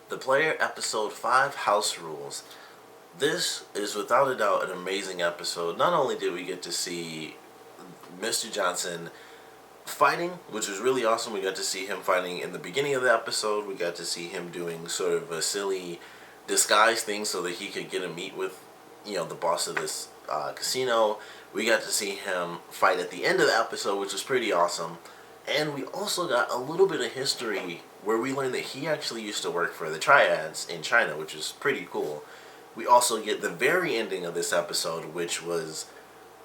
The Player, Episode 5, House Rules. This is without a doubt an amazing episode. Not only did we get to see Mr. Johnson fighting, which was really awesome. We got to see him fighting in the beginning of the episode. We got to see him doing sort of a silly disguise thing so that he could get a meet with, the boss of this casino. We got to see him fight at the end of the episode, which was pretty awesome. And we also got a little bit of history where we learned that he actually used to work for the Triads in China, which is pretty cool. We also get the very ending of this episode, which was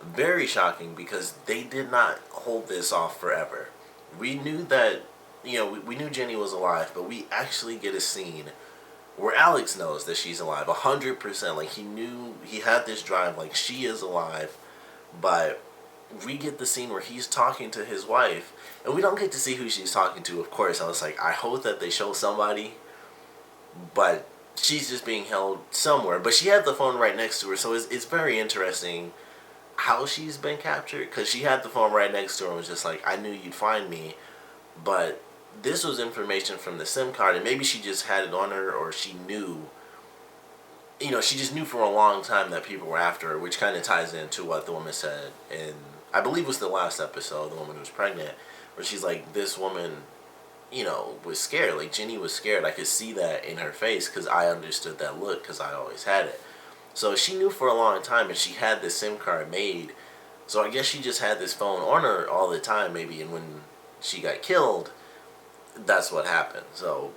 very shocking because they did not hold this off forever. We knew that, we knew Jenny was alive, but we actually get a scene where Alex knows that she's alive, 100%. Like, he knew, he had this drive, like, she is alive, but we get the scene where he's talking to his wife, and we don't get to see who she's talking to, of course. I was like, I hope that they show somebody, but she's just being held somewhere. But she had the phone right next to her, so it's very interesting how she's been captured, because she had the phone right next to her and was just like, I knew you'd find me, but this was information from the SIM card, and maybe she just had it on her, or she knew, she just knew for a long time that people were after her, which kind of ties into what the woman said in, I believe it was the last episode, the woman who was pregnant, where she's like, this woman, was scared. Like, Jenny was scared. I could see that in her face because I understood that look because I always had it. So she knew for a long time, and she had this SIM card made. So I guess she just had this phone on her all the time, maybe, and when she got killed, that's what happened. So,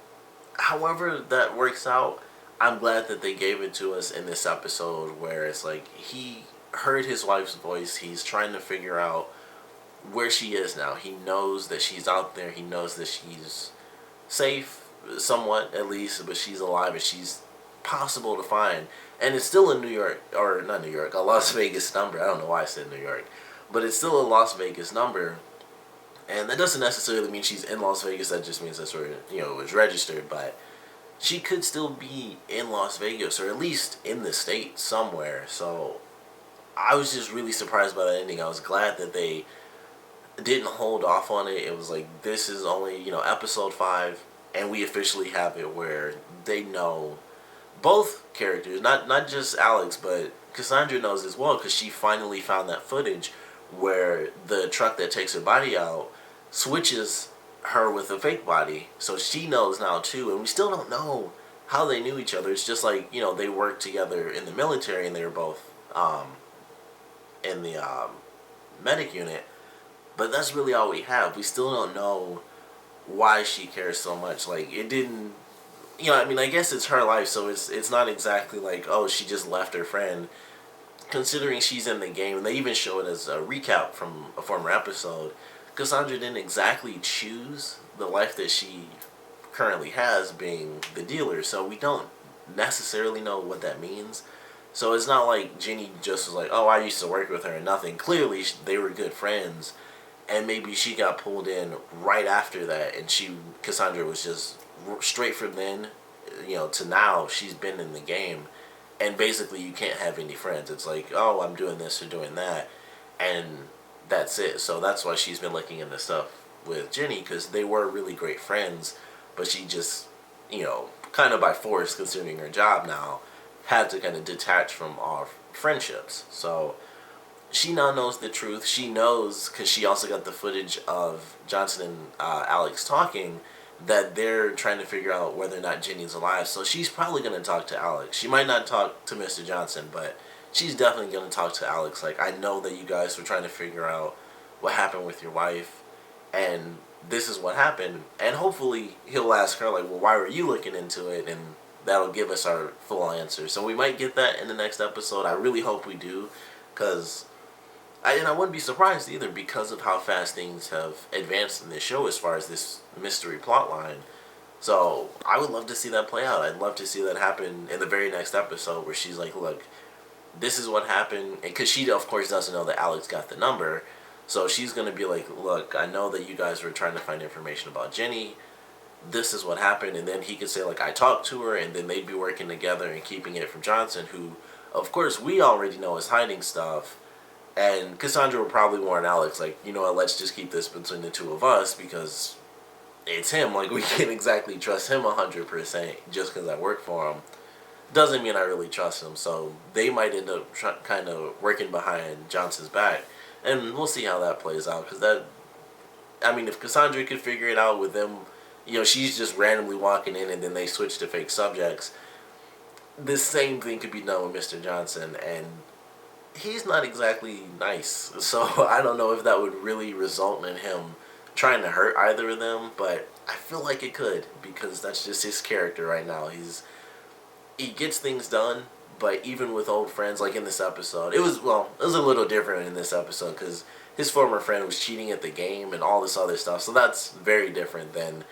however that works out, I'm glad that they gave it to us in this episode where it's like he heard his wife's voice. He's trying to figure out where she is now. He knows that she's out there. He knows that she's safe, somewhat at least, but she's alive and she's possible to find. And it's still in New York, or not New York, a Las Vegas number. I don't know why I said New York, but it's still a Las Vegas number. And that doesn't necessarily mean she's in Las Vegas. That just means that's where, it was registered. But she could still be in Las Vegas, or at least in the state somewhere. So I was just really surprised by that ending. I was glad that they didn't hold off on it. It was like, this is only, episode 5, and we officially have it where they know both characters, not just Alex, but Cassandra knows as well, because she finally found that footage where the truck that takes her body out switches her with a fake body, so she knows now too. And we still don't know how they knew each other. It's just like, they worked together in the military, and they were both in the medic unit, but that's really all we have. We still don't know why she cares so much. Like, it didn't, I guess it's her life, so it's not exactly like, oh, she just left her friend, considering she's in the game. And they even show it as a recap from a former episode. Cassandra didn't exactly choose the life that she currently has, being the dealer, so we don't necessarily know what that means. So it's not like Jenny just was like, oh, I used to work with her and nothing. Clearly, they were good friends, and maybe she got pulled in right after that, and Cassandra was just straight from then, to now, she's been in the game, and basically you can't have any friends. It's like, oh, I'm doing this or doing that, and that's it. So that's why she's been looking into stuff with Jenny, because they were really great friends, but she just, kind of by force, considering her job now, had to kind of detach from all friendships. So she now knows the truth. She knows, because she also got the footage of Johnson and Alex talking, that they're trying to figure out whether or not Jenny's alive. So she's probably going to talk to Alex. She might not talk to Mr. Johnson, but she's definitely going to talk to Alex. Like, I know that you guys were trying to figure out what happened with your wife, and this is what happened. And hopefully he'll ask her, like, well, why were you looking into it? And that'll give us our full answer. So we might get that in the next episode. I really hope we do, because I wouldn't be surprised either, because of how fast things have advanced in this show as far as this mystery plot line. So I would love to see that play out. I'd love to see that happen in the very next episode, where she's like, look, this is what happened. Because she, of course, doesn't know that Alex got the number. So she's going to be like, look, I know that you guys were trying to find information about Jenny. This is what happened. And then he could say, like, I talked to her, and then they'd be working together and keeping it from Johnson, who, of course, we already know is hiding stuff. And Cassandra will probably warn Alex, like, you know what, let's just keep this between the two of us, because it's him. Like, we can't exactly trust him 100% just because I work for him. Doesn't mean I really trust him. So they might end up kind of working behind Johnson's back, and we'll see how that plays out. Because that, I mean, if Cassandra could figure it out with them, she's just randomly walking in and then they switch to fake subjects. This same thing could be done with Mr. Johnson, and he's not exactly nice. So I don't know if that would really result in him trying to hurt either of them, but I feel like it could, because that's just his character right now. He gets things done, but even with old friends, like in this episode, it was a little different in this episode because his former friend was cheating at the game and all this other stuff. So that's very different than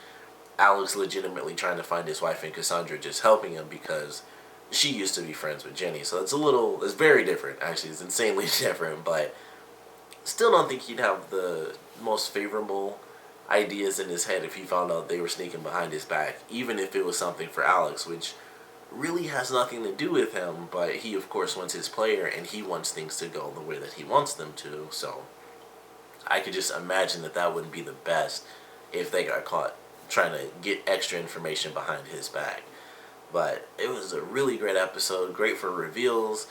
Alex legitimately trying to find his wife and Cassandra just helping him because she used to be friends with Jenny. So it's very different, actually. It's insanely different, but still don't think he'd have the most favorable ideas in his head if he found out they were sneaking behind his back, even if it was something for Alex, which really has nothing to do with him, but he of course wants his player and he wants things to go the way that he wants them to. So I could just imagine that wouldn't be the best if they got caught trying to get extra information behind his back. But it was a really great episode, great for reveals,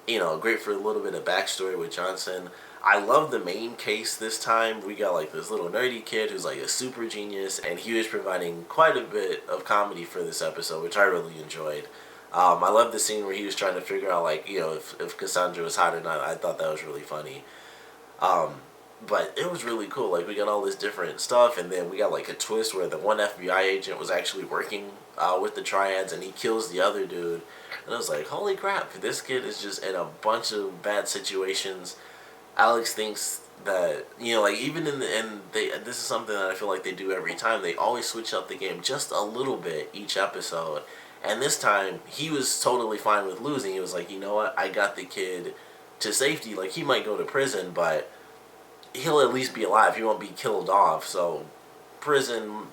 great for a little bit of backstory with Johnson. I love the main case this time. We got like this little nerdy kid who's like a super genius, and he was providing quite a bit of comedy for this episode, which I really enjoyed. I love the scene where he was trying to figure out like, if Cassandra was hot or not. I thought that was really funny. But it was really cool. Like, we got all this different stuff, and then we got like a twist where the one FBI agent was actually working with the Triads, and he kills the other dude. And I was like, holy crap, this kid is just in a bunch of bad situations. Alex thinks that, like, even in the end, this is something that I feel like they do every time. They always switch up the game just a little bit each episode. And this time, he was totally fine with losing. He was like, you know what, I got the kid to safety. Like, he might go to prison, but he'll at least be alive. He won't be killed off. So prison,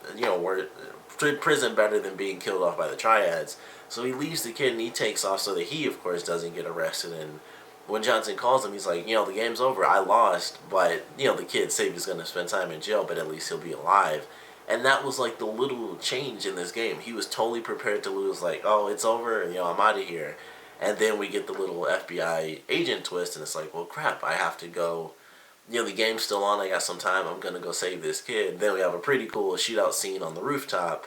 prison better than being killed off by the Triads. So he leaves the kid and he takes off so that he, of course, doesn't get arrested. And when Johnson calls him, he's like, the game's over. I lost, but, the kid's safe. He's going to spend time in jail, but at least he'll be alive. And that was like the little change in this game. He was totally prepared to lose, like, oh, it's over, I'm out of here. And then we get the little FBI agent twist, and it's like, well, crap, I have to go. The game's still on, I got some time, I'm going to go save this kid. Then we have a pretty cool shootout scene on the rooftop,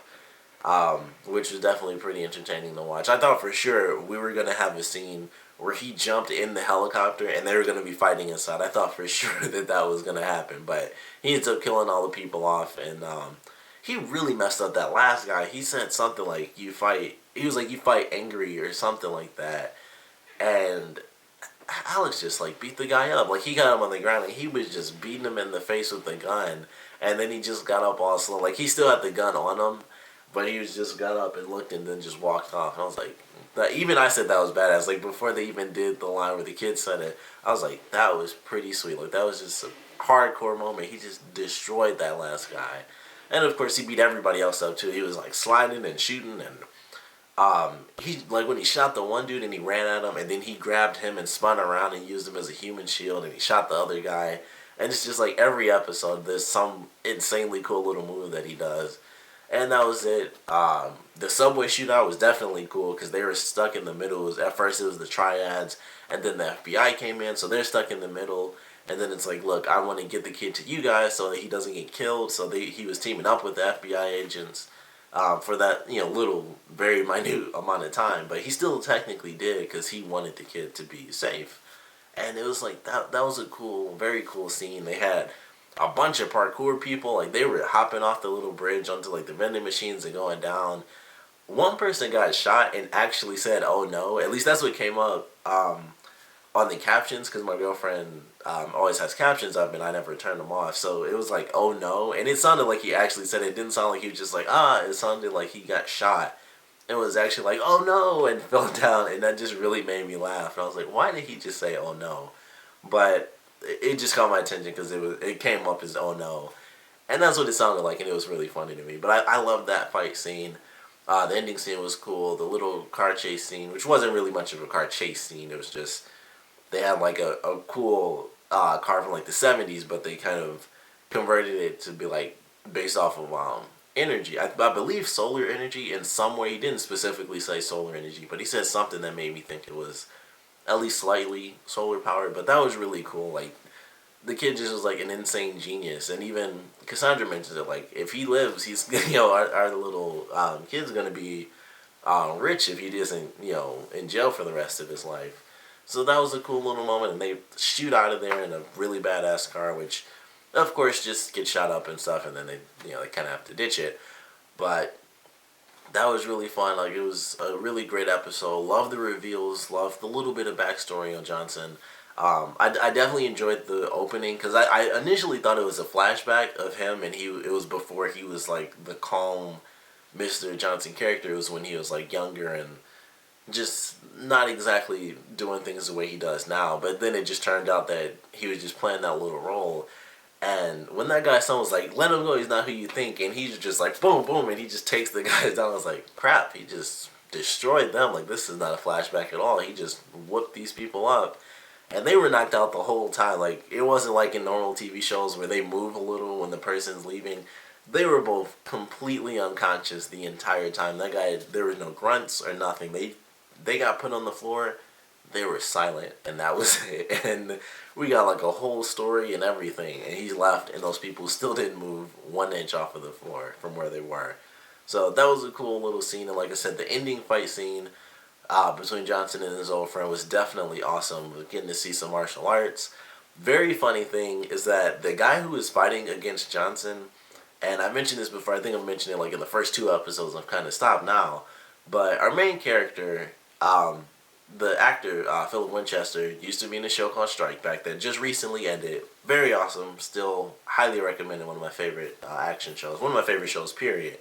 which was definitely pretty entertaining to watch. I thought for sure we were going to have a scene where he jumped in the helicopter and they were going to be fighting inside. I thought for sure that was going to happen, but he ends up killing all the people off, and he really messed up that last guy. He said something like, you fight angry or something like that, and Alex just like beat the guy up. Like, he got him on the ground and he was just beating him in the face with the gun, and then he just got up all slow. Like, he still had the gun on him, but he was just got up and looked and then just walked off. And I was like, even I said that was badass. Like, before they even did the line where the kid said it, I was like, that was pretty sweet. Like, that was just a hardcore moment. He just destroyed that last guy. And of course he beat everybody else up too. He was like sliding and shooting, and he, like, when he shot the one dude and he ran at him, and then he grabbed him and spun around and used him as a human shield, and he shot the other guy. And it's just like every episode there's some insanely cool little move that he does. And that was it. The subway shootout was definitely cool because they were stuck in the middle. At first it was the Triads, and then the FBI came in, so they're stuck in the middle. And then it's like, look, I want to get the kid to you guys so that he doesn't get killed. So he was teaming up with the FBI agents for that, little, very minute amount of time. But he still technically did because he wanted the kid to be safe. And it was like, that was a cool, very cool scene. They had a bunch of parkour people. Like, they were hopping off the little bridge onto, like, the vending machines and going down. One person got shot and actually said, oh no. At least that's what came up on the captions, because my girlfriend always has captions up and I never turn them off. So it was like, oh no. And it sounded like he actually said it. It didn't sound like he was just like, it sounded like he got shot. It was actually like, oh no, and fell down. And that just really made me laugh. And I was like, why did he just say, oh no? But it just caught my attention because it came up as, oh no. And that's what it sounded like, and it was really funny to me. But I loved that fight scene. The ending scene was cool. The little car chase scene, which wasn't really much of a car chase scene. It was just, they had like a cool car from like the 70s, but they kind of converted it to be like based off of energy. I believe solar energy in some way. He didn't specifically say solar energy, but he said something that made me think it was at least slightly solar powered. But that was really cool. Like, the kid just was like an insane genius, and even Cassandra mentions it. Like, if he lives, he's our little kid's gonna be rich if he isn't in jail for the rest of his life. So that was a cool little moment, and they shoot out of there in a really badass car, which of course just gets shot up and stuff, and then they kind of have to ditch it. But that was really fun. Like, it was a really great episode. Love the reveals. Love the little bit of backstory on Johnson. I definitely enjoyed the opening because I initially thought it was a flashback of him, and it was before he was like the calm Mr. Johnson character. It was when he was like younger and just not exactly doing things the way he does now. But then it just turned out that he was just playing that little role. And when that guy's son was like, "Let him go, he's not who you think," and he's just like, boom, boom, and he just takes the guys down. I was like, crap, he just destroyed them. Like, this is not a flashback at all. He just whooped these people up. And they were knocked out the whole time. Like, it wasn't like in normal TV shows where they move a little when the person's leaving. They were both completely unconscious the entire time. That guy, there was no grunts or nothing. They got put on the floor. They were silent, and that was it. And we got like a whole story and everything. And he left, and those people still didn't move 1 inch off of the floor from where they were. So that was a cool little scene. And like I said, the ending fight scene between Johnson and his old friend was definitely awesome. Getting to see some martial arts. Very funny thing is that the guy who was fighting against Johnson, and I mentioned this before, I think I mentioned it like in the first 2 episodes, I've kind of stopped now, but our main character, the actor, Philip Winchester, used to be in a show called Strike Back that just recently ended. Very awesome. Still highly recommended. One of my favorite action shows. One of my favorite shows, period.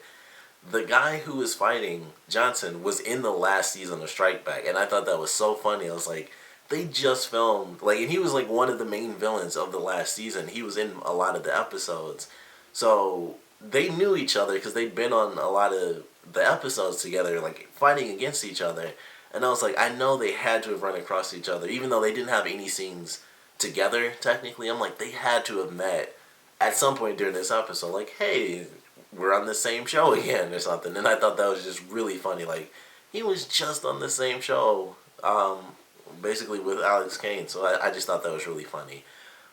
The guy who was fighting Johnson was in the last season of Strike Back, and I thought that was so funny. I was like, they just filmed, like, and he was like one of the main villains of the last season. He was in a lot of the episodes. So they knew each other because they'd been on a lot of the episodes together, like fighting against each other. And I was like, I know they had to have run across each other, even though they didn't have any scenes together, technically. I'm like, they had to have met at some point during this episode. Like, hey, we're on the same show again or something. And I thought that was just really funny. Like, he was just on the same show, basically with Alex Kane. So I just thought that was really funny.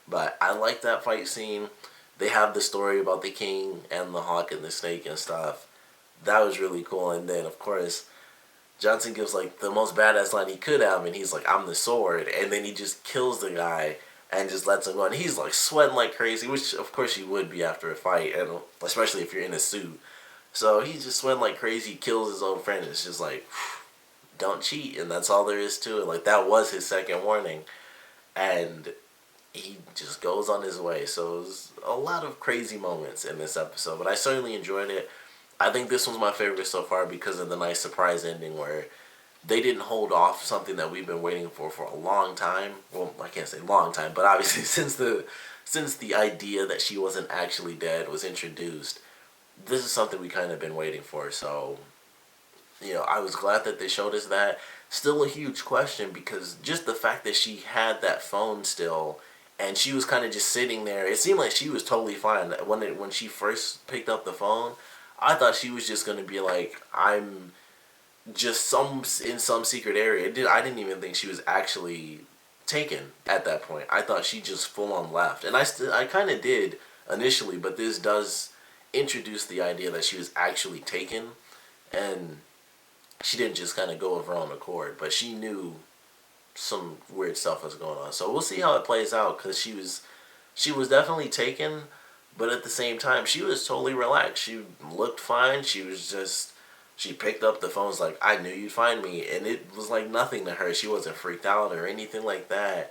But I like that fight scene. They have the story about the king and the hawk and the snake and stuff. That was really cool. And then, of course, Johnson gives like the most badass line he could have, and he's like, "I'm the sword," and then he just kills the guy and just lets him go, and he's like sweating like crazy, which of course you would be after a fight, and especially if you're in a suit. So he's just sweating like crazy, kills his old friend. It's just like, don't cheat, and that's all there is to it. Like, that was his second warning, and he just goes on his way. So it was a lot of crazy moments in this episode, but I certainly enjoyed it. I think this one's my favorite so far because of the nice surprise ending where they didn't hold off something that we've been waiting for a long time. Well, I can't say long time, but obviously since the idea that she wasn't actually dead was introduced, this is something we kind of been waiting for. So, I was glad that they showed us that. Still a huge question because just the fact that she had that phone still and she was kind of just sitting there, it seemed like she was totally fine. When she first picked up the phone, I thought she was just going to be like, I'm just in some secret area. I didn't even think she was actually taken at that point. I thought she just full on left. And I kind of did initially, but this does introduce the idea that she was actually taken and she didn't just kind of go of her own accord, but she knew some weird stuff was going on. So we'll see how it plays out because she was definitely taken. But at the same time, she was totally relaxed. She looked fine. She picked up the phone, was like, I knew you'd find me. And it was like nothing to her. She wasn't freaked out or anything like that.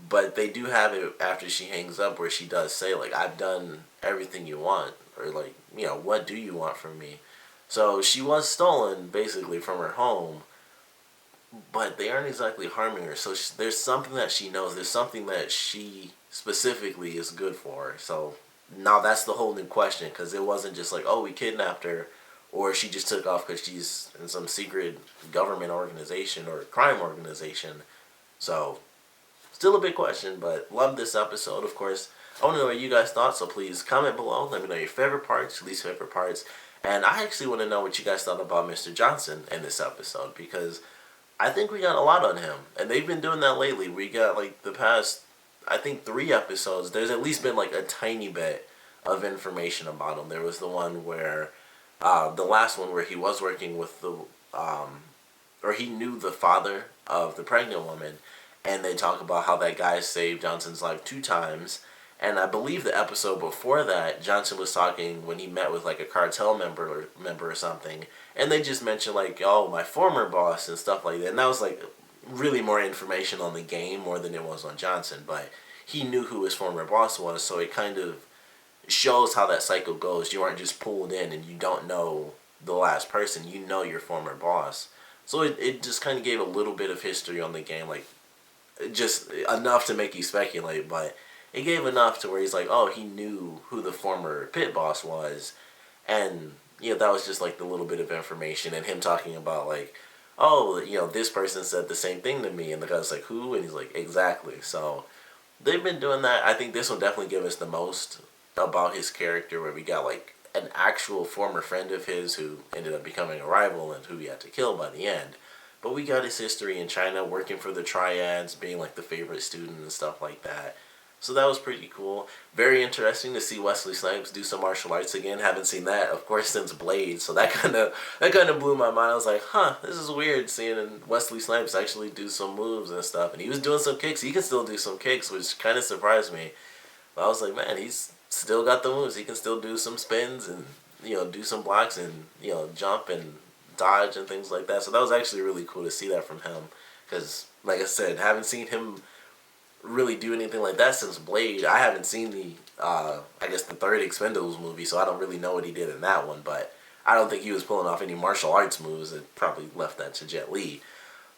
But they do have it after she hangs up where she does say, like, I've done everything you want. Or like, what do you want from me? So she was stolen, basically, from her home. But they aren't exactly harming her. So there's something that she knows. There's something that she specifically is good for. So now that's the whole new question, because it wasn't just like, oh, we kidnapped her, or she just took off because she's in some secret government organization or crime organization. So, still a big question, but love this episode, of course. I want to know what you guys thought, so please comment below. Let me know your favorite parts, least favorite parts, And I actually want to know what you guys thought about Mr. Johnson in this episode, because I think we got a lot on him, and they've been doing that lately. We got like the past, I think 3 episodes. There's at least been like a tiny bit of information about him. There was the one where, the last one where he was working with the, or he knew the father of the pregnant woman, and they talk about how that guy saved Johnson's life 2 times. And I believe the episode before that, Johnson was talking when he met with like a cartel member or something, and they just mentioned like, oh, my former boss and stuff like that. And that was like really more information on the game more than it was on Johnson. But he knew who his former boss was, so it kind of shows how that cycle goes. You aren't just pulled in and you don't know the last person. You know your former boss. So it just kind of gave a little bit of history on the game, like just enough to make you speculate, but it gave enough to where he's like, oh, he knew who the former pit boss was. And that was just like the little bit of information, and him talking about like, oh, this person said the same thing to me, and the guy's like, who? And he's like, exactly. So they've been doing that. I think this will definitely give us the most about his character, where we got like an actual former friend of his who ended up becoming a rival and who he had to kill by the end. But we got his history in China, working for the Triads, being like the favorite student and stuff like that. So that was pretty cool. Very interesting to see Wesley Snipes do some martial arts again. Haven't seen that, of course, since Blade. So that kind of blew my mind. I was like, huh, this is weird seeing Wesley Snipes actually do some moves and stuff. And he was doing some kicks. He can still do some kicks, which kind of surprised me. But I was like, man, he's still got the moves. He can still do some spins and do some blocks and jump and dodge and things like that. So that was actually really cool to see that from him. Because, like I said, haven't seen him really do anything like that since Blade. I haven't seen the I guess the third Expendables movie, so I don't really know what he did in that one, but I don't think he was pulling off any martial arts moves. It probably left that to Jet Li.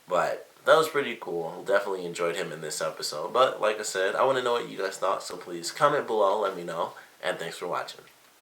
But that was pretty cool. Definitely enjoyed him in this episode. But like I said, I want to know what you guys thought, so please comment below, let me know, and thanks for watching.